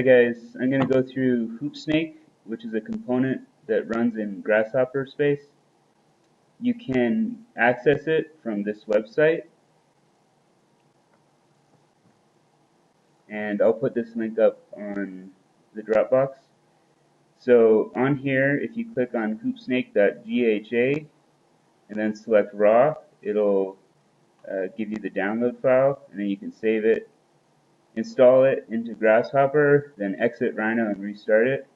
guys, I'm going to go through Hoopsnake, which is a component that runs in Grasshopper space. You can access it from this website, and I'll put this link up on the Dropbox. So on here, if you click on hoopsnake.gha and then select raw, it'll give you the download file, and then you can save it, install it into Grasshopper, then exit Rhino and restart it.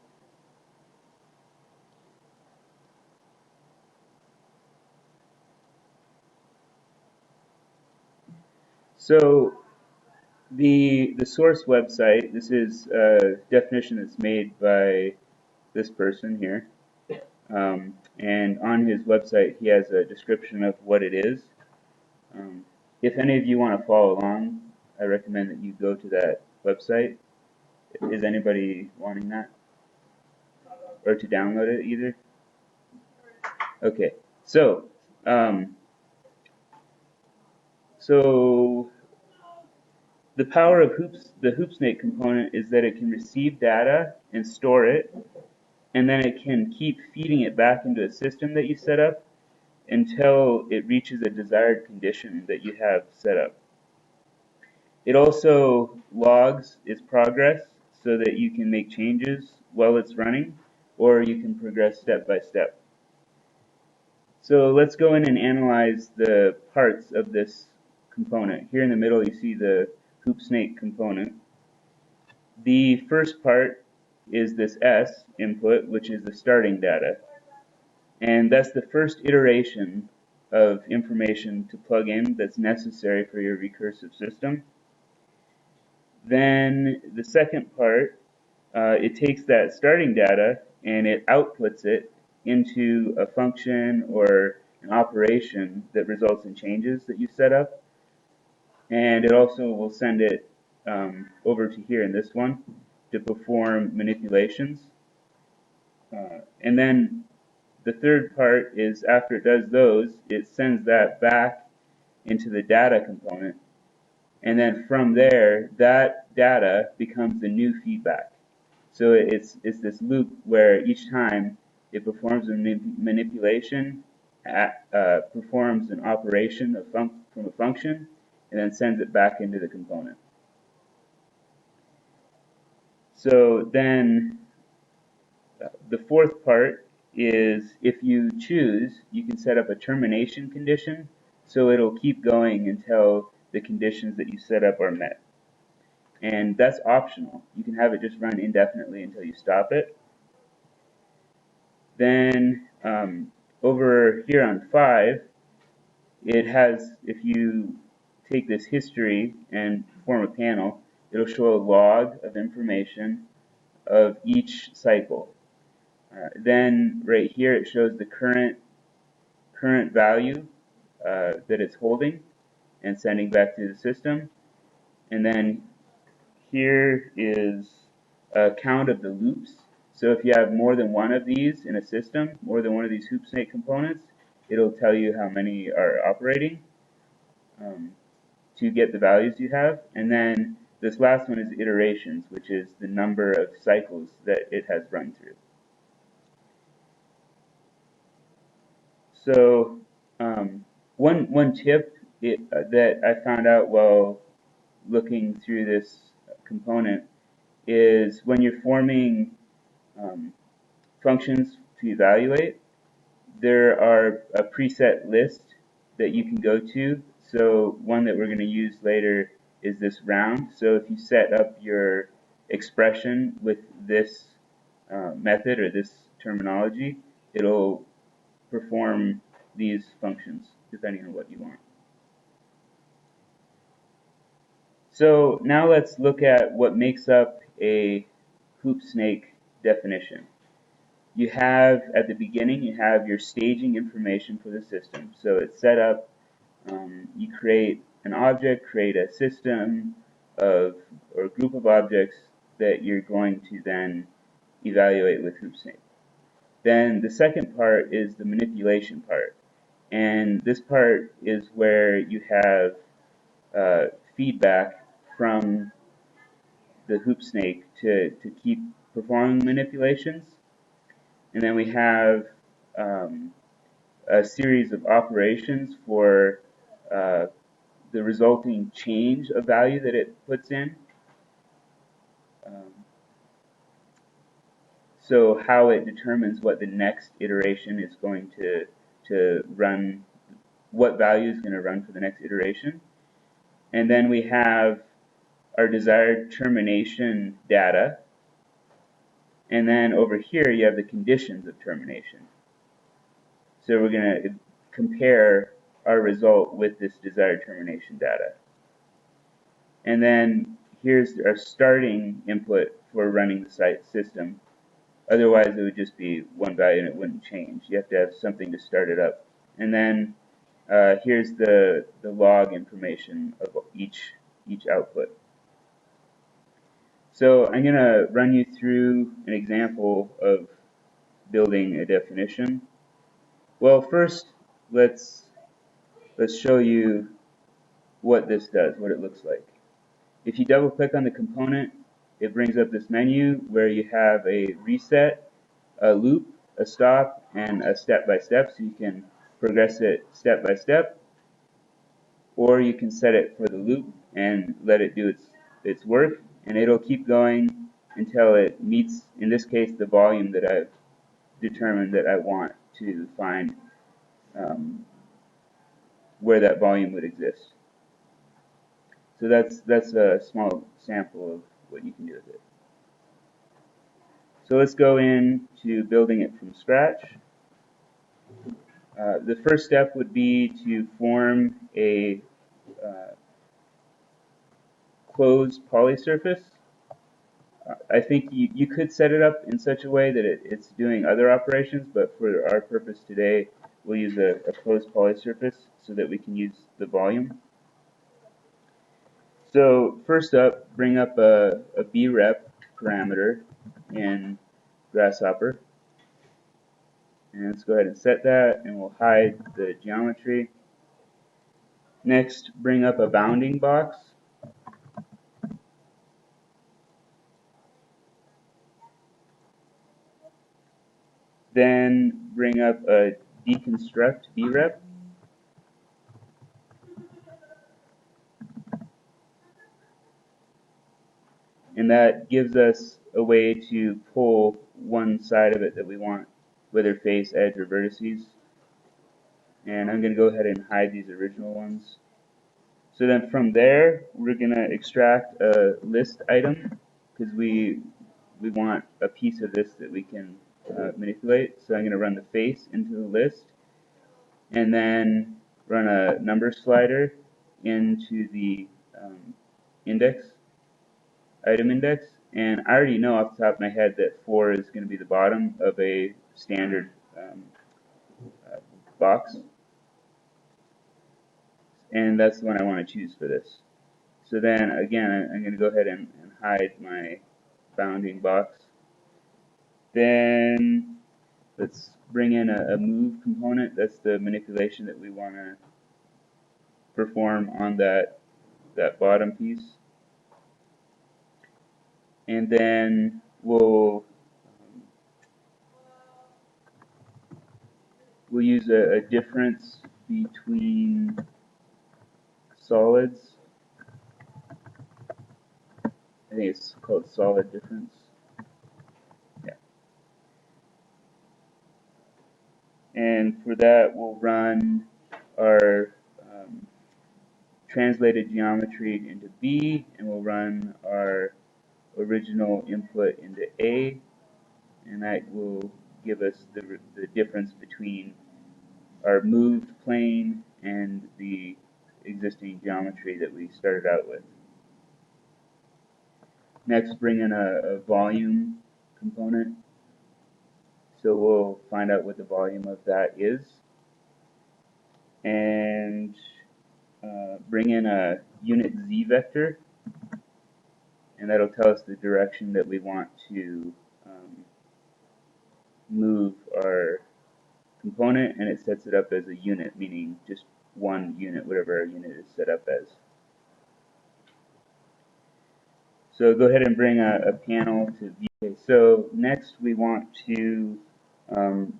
So the source website, this is a definition that's made by this person here. And on his website, he has a description of what it is. If any of you want to follow along, I recommend that you go to that website. Is anybody wanting that? Or to download it either? Okay, so the power of the Hoopsnake component is that it can receive data and store it, and then it can keep feeding it back into a system that you set up until it reaches a desired condition that you have set up. It also logs its progress so that you can make changes while it's running, or you can progress step by step. So let's go in and analyze the parts of this component. Here in the middle you see the Hoopsnake component. The first part is this S input, which is the starting data. And that's the first iteration of information to plug in that's necessary for your recursive system. Then the second part, it takes that starting data and it outputs it into a function or an operation that results in changes that you set up. And it also will send it over to here in this one to perform manipulations. And then the third part is after it does those, it sends that back into the data component. And then from there, that data becomes the new feedback. So it's this loop where each time it performs a manipulation, performs an operation from a function, and then sends it back into the component. So then the fourth part is if you choose, you can set up a termination condition, so it'll keep going until the conditions that you set up are met. And that's optional. You can have it just run indefinitely until you stop it. Then over here on 5, it has, if you take this history and form a panel, it'll show a log of information of each cycle. Then right here it shows the current value that it's holding and sending back to the system. And then here is a count of the loops. So if you have more than one of these in a system, more than one of these Hoopsnake components, it'll tell you how many are operating to get the values you have. And then this last one is iterations, which is the number of cycles that it has run through. So one tip that I found out while looking through this component is when you're forming functions to evaluate, there are a preset list that you can go to. So one that we're going to use later is this round. So if you set up your expression with this method or this terminology, it'll perform these functions depending on what you want. So now let's look at what makes up a Hoopsnake definition. You have, at the beginning, you have your staging information for the system. So it's set up, you create an object, create a system of, or a group of objects that you're going to then evaluate with Hoopsnake. Then the second part is the manipulation part. And this part is where you have feedback from the Hoopsnake to keep performing manipulations. And then we have a series of operations for the resulting change of value that it puts in. So how it determines what the next iteration is going to run, what value is going to run for the next iteration. And then we have our desired termination data. And then over here you have the conditions of termination. So we're going to compare our result with this desired termination data. And then here's our starting input for running the site system. Otherwise, it would just be one value and it wouldn't change. You have to have something to start it up. And then here's the log information of each output. So I'm going to run you through an example of building a definition. Well, first, let's show you what this does, what it looks like. If you double click on the component, it brings up this menu where you have a reset, a loop, a stop, and a step-by-step, so you can progress it step by step, or you can set it for the loop and let it do its work, and it'll keep going until it meets, in this case, the volume that I've determined that I want to find where that volume would exist. So that's a small sample of what you can do with it. So let's go into building it from scratch. The first step would be to form a closed polysurface. I think you could set it up in such a way that it's doing other operations, but for our purpose today, we'll use a closed polysurface so that we can use the volume. So first up, bring up a brep parameter in Grasshopper. And let's go ahead and set that, and we'll hide the geometry. Next, bring up a bounding box. Then bring up a deconstruct brep. And that gives us a way to pull one side of it that we want, whether face, edge, or vertices. And I'm going to go ahead and hide these original ones. So then from there, we're going to extract a list item because we want a piece of this that we can manipulate. So I'm going to run the face into the list and then run a number slider into the item index. And I already know off the top of my head that 4 is going to be the bottom of a standard box. And that's the one I want to choose for this. So then again, I'm going to go ahead and hide my bounding box. Then let's bring in a move component. That's the manipulation that we want to perform on that bottom piece. And then we'll use a difference between solids. I think it's called solid difference. Yeah. And for that, we'll run our translated geometry into B, and we'll run our original input into A, and that will give us the difference between our moved plane and the existing geometry that we started out with. Next, bring in a volume component. So we'll find out what the volume of that is. And bring in a unit z vector. And that'll tell us the direction that we want to move our component, and it sets it up as a unit, meaning just one unit, whatever our unit is set up as. So go ahead and bring a panel to view. Okay, so next we want to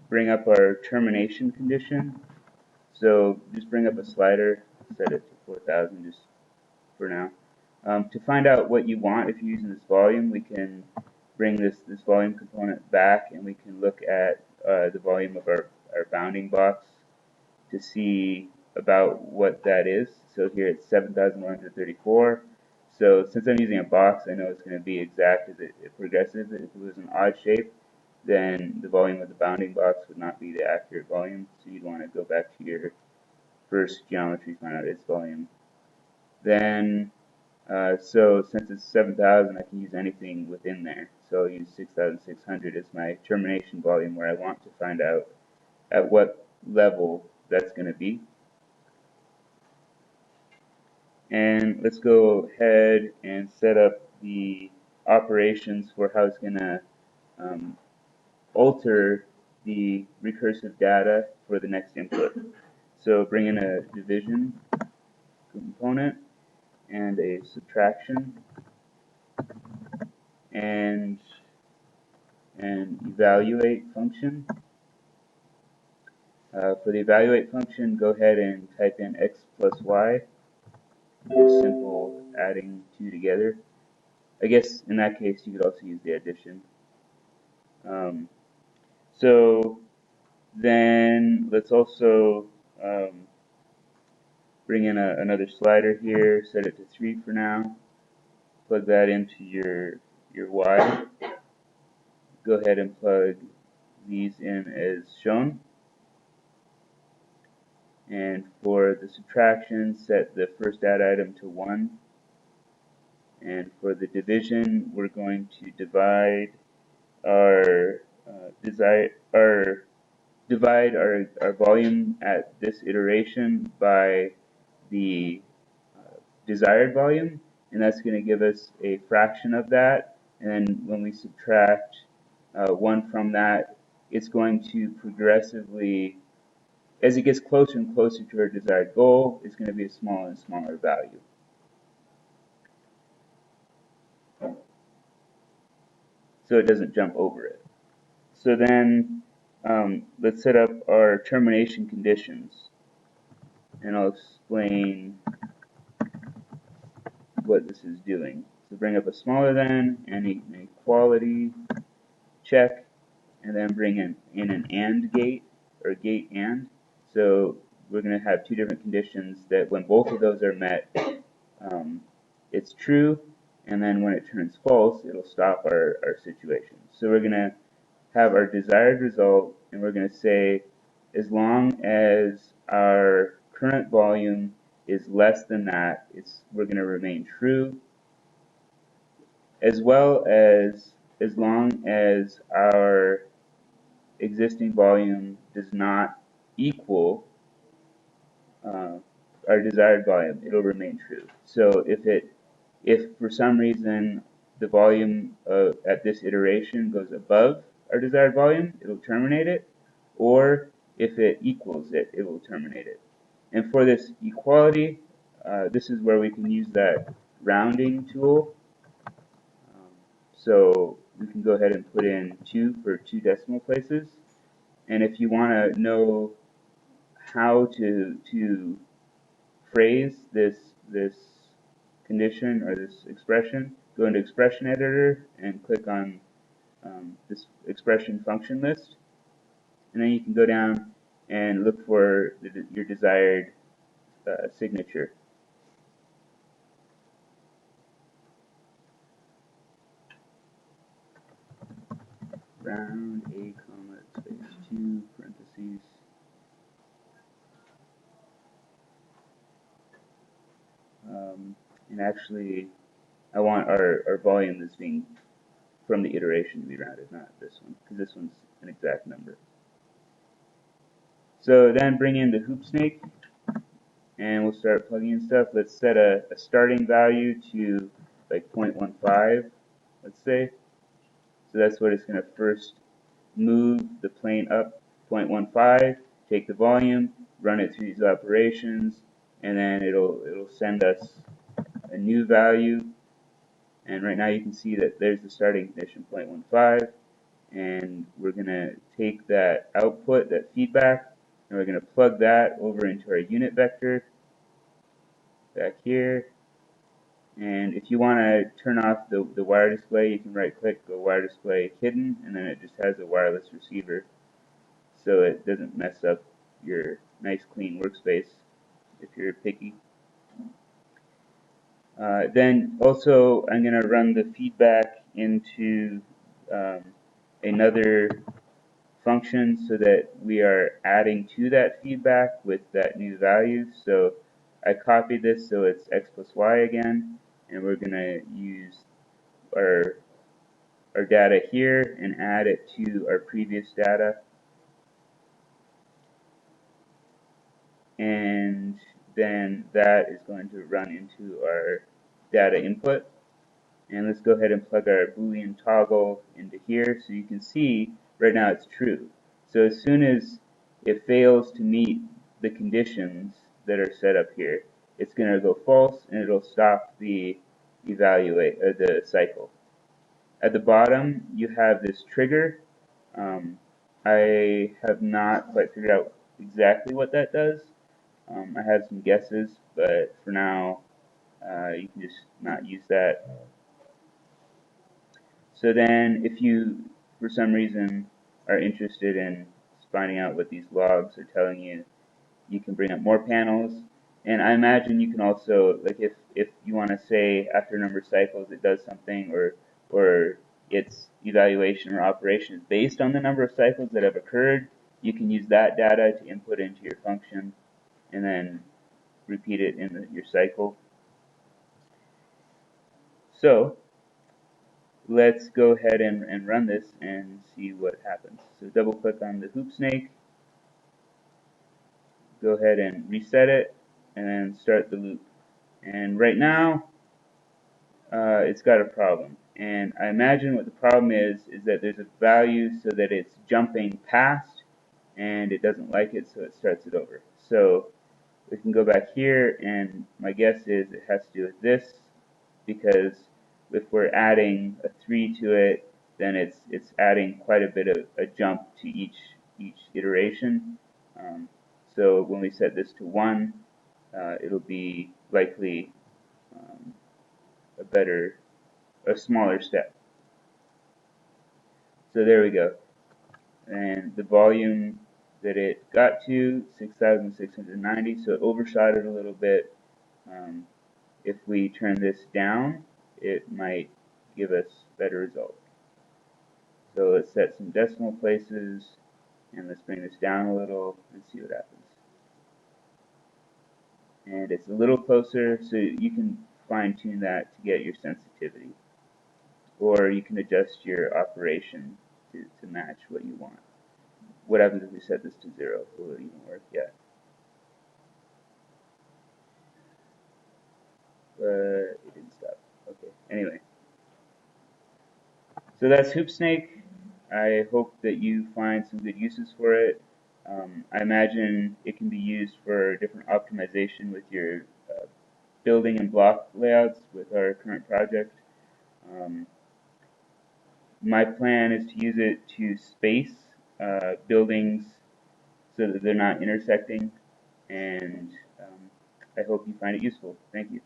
bring up our termination condition. So just bring up a slider, set it to 4,000 just for now. To find out what you want, if you're using this volume, we can bring this volume component back and we can look at the volume of our bounding box to see about what that is. So here it's 7,134. So since I'm using a box, I know it's going to be exact as it progresses. If it was an odd shape, then the volume of the bounding box would not be the accurate volume. So you'd want to go back to your first geometry, find out its volume. Then, so since it's 7,000, I can use anything within there. So I'll use 6,600 as my termination volume where I want to find out at what level that's going to be. And let's go ahead and set up the operations for how it's going to alter the recursive data for the next input. So bring in a division component and a subtraction and an evaluate function. For the evaluate function, go ahead and type in x plus y. Just simple adding two together. I guess in that case you could also use the addition. So then let's also bring in another slider here, set it to 3 for now, plug that into your y. Go ahead and plug these in as shown. And for the subtraction, set the first data item to 1. And for the division, we're going to divide our volume at this iteration by the desired volume, and that's going to give us a fraction of that. And then when we subtract 1 from that, it's going to progressively, as it gets closer and closer to our desired goal, it's going to be a smaller and smaller value. So it doesn't jump over it. So then let's set up our termination conditions, and I'll explain what this is doing. So bring up a smaller than and an equality check, and then bring in an AND gate, or gate AND. So we're going to have two different conditions that when both of those are met, it's true, and then when it turns false, it'll stop our situation. So we're going to have our desired result, and we're going to say as long as our current volume is less than that, we're going to remain true, as well as long as our existing volume does not equal our desired volume, it'll remain true. So if for some reason the volume at this iteration goes above our desired volume, it'll terminate it, or if it equals it, it will terminate it. And for this equality, this is where we can use that rounding tool. So we can go ahead and put in 2 for 2 decimal places. And if you want to know how to phrase this condition or this expression, go into expression editor and click on this expression function list, and then you can go down and look for your desired signature. Round a comma space 2 parentheses. And actually, I want our volume that's being from the iteration to be rounded, not this one, because this one's an exact number. So then bring in the Hoopsnake, and we'll start plugging in stuff. Let's set a starting value to like 0.15, let's say. So that's what it's going to first move the plane up 0.15, take the volume, run it through these operations, and then it'll send us a new value, And right now you can see that there's the starting condition 0.15, and we're going to take that output, that feedback, and we're going to plug that over into our unit vector back here. And if you want to turn off the wire display, you can right click, go wire display hidden, and then it just has a wireless receiver, so it doesn't mess up your nice clean workspace if you're picky. Then also I'm going to run the feedback into another function so that we are adding to that feedback with that new value. So I copied this so it's x plus y again, and we're going to use our data here and add it to our previous data. And then that is going to run into our data input. And let's go ahead and plug our Boolean toggle into here so you can see right now it's true. So as soon as it fails to meet the conditions that are set up here, it's going to go false and it'll stop the the cycle. At the bottom you have this trigger. I have not quite figured out exactly what that does. I have some guesses, but for now you can just not use that. So then if you, for some reason, are interested in finding out what these logs are telling you, you can bring up more panels. And I imagine you can also, like if you want to say after a number of cycles it does something, or its evaluation or operation is based on the number of cycles that have occurred, you can use that data to input into your function and then repeat it in your cycle. So let's go ahead and run this and see what happens. So double click on the Hoopsnake, go ahead and reset it, and then start the loop. And right now, it's got a problem. And I imagine what the problem is that there's a value so that it's jumping past, and it doesn't like it, so it starts it over. So we can go back here, and my guess is it has to do with this, because if we're adding a 3 to it, then it's adding quite a bit of a jump to each iteration. So when we set this to 1, it'll be likely a smaller step. So there we go. And the volume that it got to, 6,690, so it overshot it a little bit. If we turn this down, it might give us better results. So let's set some decimal places, and let's bring this down a little and see what happens. And it's a little closer, so you can fine-tune that to get your sensitivity. Or you can adjust your operation to match what you want. What happens if we set this to 0? Will it even work? Yeah. It didn't stop. Okay, anyway. So that's Hoopsnake. I hope that you find some good uses for it. I imagine it can be used for different optimization with your building and block layouts with our current project. My plan is to use it to space buildings so that they're not intersecting, and I hope you find it useful. Thank you.